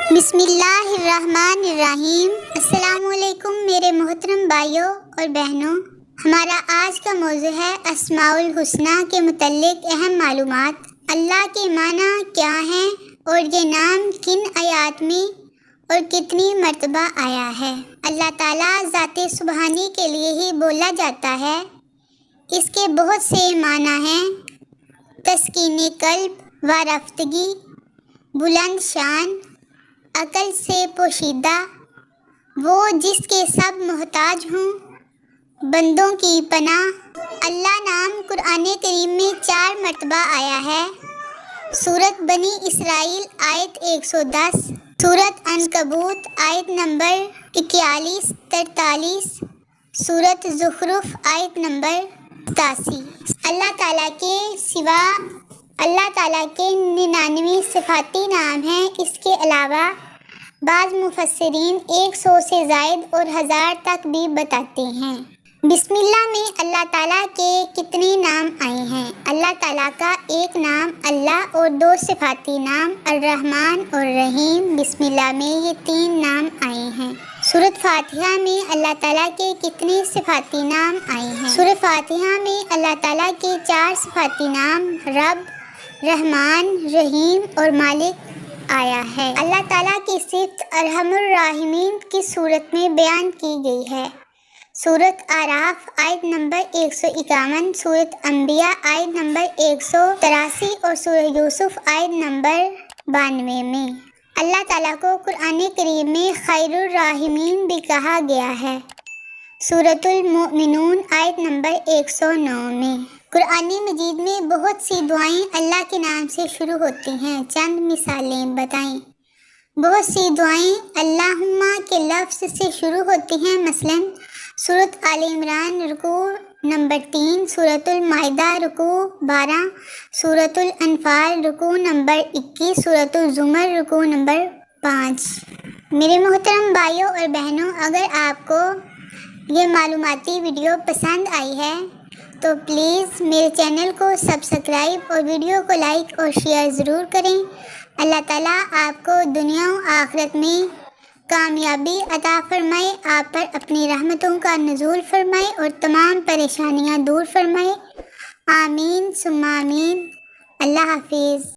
بسم اللہ الرحمن الرحیم۔ السلام علیکم میرے محترم بھائیوں اور بہنوں، ہمارا آج کا موضوع ہے اسماء الحسنی کے متعلق اہم معلومات۔ اللہ کے معنی کیا ہیں اور یہ نام کن آیات میں اور کتنی مرتبہ آیا ہے؟ اللہ تعالیٰ ذات سبحانی کے لیے ہی بولا جاتا ہے۔ اس کے بہت سے معنی ہیں: تسکین قلب و رفتگی، بلند شان، عقل سے پوشیدہ، وہ جس کے سب محتاج ہوں، بندوں کی پناہ۔ اللہ نام قرآن کریم میں 4 مرتبہ آیا ہے۔ سورۃ بنی اسرائیل آیت 110، سورۃ عنکبوت آیت نمبر 41-43، سورۃ زخرف آیت نمبر 87۔ اللہ تعالیٰ کے سوا اللہ تعالیٰ کے 99 صفاتی نام ہیں۔ اس کے علاوہ بعض مفسرین 100 سے زائد اور 1000 تک بھی بتاتے ہیں۔ بسم اللہ میں اللہ تعالیٰ کے کتنے نام آئے ہیں؟ اللہ تعالیٰ کا ایک نام اللہ اور 2 صفاتی نام الرحمن اور رحیم۔ بسم اللہ میں یہ 3 نام آئے ہیں۔ سورۃ فاتحہ میں اللہ تعالیٰ کے کتنے صفاتی نام آئے ہیں؟ سورۃ فاتحہ میں اللہ تعالیٰ کے 4 صفاتی نام رب، رحمان، رحیم اور مالک آیا ہے۔ اللہ تعالیٰ کی صفت ارحم الراحمین کی صورت میں بیان کی گئی ہے۔ سورۃ اعراف آیت نمبر 151، سورۃ انبیاء آیت نمبر 183 اور سورۃ یوسف آیت نمبر 92 میں اللہ تعالیٰ کو قرآن کریم میں خیر الراحمین بھی کہا گیا ہے۔ سورۃ المؤمنون آیت نمبر 109 میں قرآن مجید میں بہت سی دعائیں اللہ کے نام سے شروع ہوتی ہیں۔ چند مثالیں بتائیں۔ بہت سی دعائیں اللہم کے لفظ سے شروع ہوتی ہیں، مثلاً سورۃ آل عمران رکوع نمبر 3، سورۃ المائدہ رکوع 12، سورۃ الانفال رکوع نمبر 21، سورۃ الزمر رکوع نمبر 5۔ میرے محترم بھائیوں اور بہنوں، اگر آپ کو یہ معلوماتی ویڈیو پسند آئی ہے تو پلیز میرے چینل کو سبسکرائب اور ویڈیو کو لائک اور شیئر ضرور کریں۔ اللہ تعالیٰ آپ کو دنیا و آخرت میں کامیابی عطا فرمائے، آپ پر اپنی رحمتوں کا نزول فرمائے اور تمام پریشانیاں دور فرمائے۔ آمین ثم آمین۔ اللہ حافظ۔